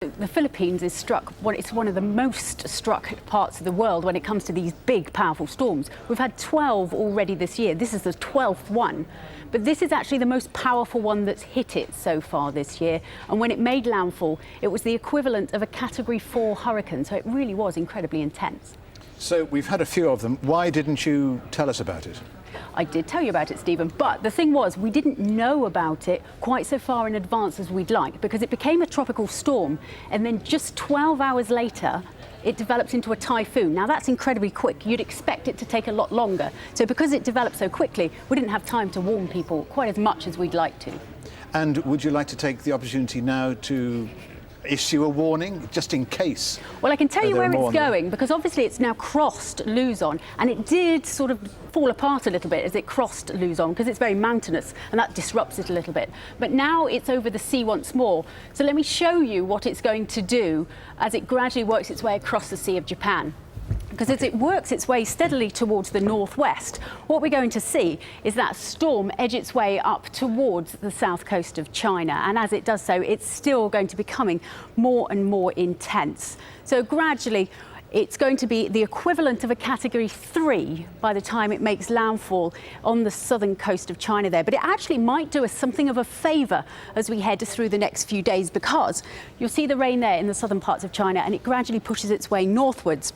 The Philippines is struck, it's one of the most struck parts of the world when it comes to these big, powerful storms. We've had 12 already this year. This is the 12th one. But this is actually the most powerful one that's hit it so far this year. And when it made landfall, it was the equivalent of a Category 4 hurricane. So it really was incredibly intense. So we've had a few of them. Why didn't you tell us about it? I did tell you about it, Stephen, but the thing was we didn't know about it quite so far in advance as we'd like, because it became a tropical storm and then just 12 hours later it developed into a typhoon. Now that's incredibly quick. You'd expect it to take a lot longer. So because it developed so quickly, we didn't have time to warn people quite as much as we'd like to. And would you like to take the opportunity now to issue a warning, just in case? Well, I can tell you where it's going, because obviously it's now crossed Luzon, and it did sort of fall apart a little bit as it crossed Luzon, because it's very mountainous, and that disrupts it a little bit. But now it's over the sea once more. So let me show you what it's going to do as it gradually works its way across the Sea of Japan. Because as it works its way steadily towards the northwest, what we're going to see is that storm edge its way up towards the south coast of China. And as it does so, it's still going to be becoming more and more intense. So gradually, it's going to be the equivalent of a Category 3 by the time it makes landfall on the southern coast of China there. But it actually might do us something of a favour as we head through the next few days, because you'll see the rain there in the southern parts of China, and it gradually pushes its way northwards.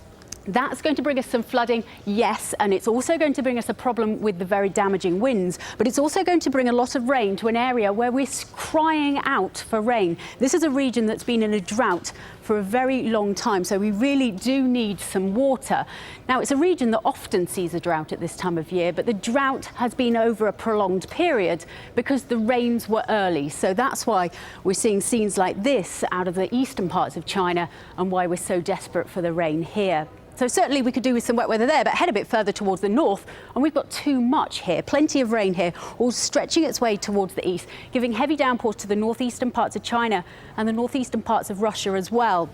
That's going to bring us some flooding, yes, and it's also going to bring us a problem with the very damaging winds, but it's also going to bring a lot of rain to an area where we're crying out for rain. This is a region that's been in a drought for a very long time, so we really do need some water. Now, it's a region that often sees a drought at this time of year, but the drought has been over a prolonged period because the rains were early. So that's why we're seeing scenes like this out of the eastern parts of China, and why we're so desperate for the rain here. So certainly we could do with some wet weather there, but head a bit further towards the north, and we've got too much here. Plenty of rain here, all stretching its way towards the east, giving heavy downpours to the northeastern parts of China and the northeastern parts of Russia as well.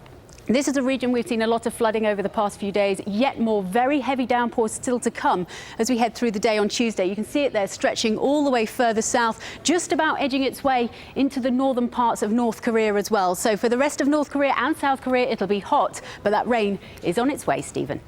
This is a region we've seen a lot of flooding over the past few days, yet more very heavy downpours still to come as we head through the day on Tuesday. You can see it there stretching all the way further south, just about edging its way into the northern parts of North Korea as well. So for the rest of North Korea and South Korea, it'll be hot, but that rain is on its way, Stephen.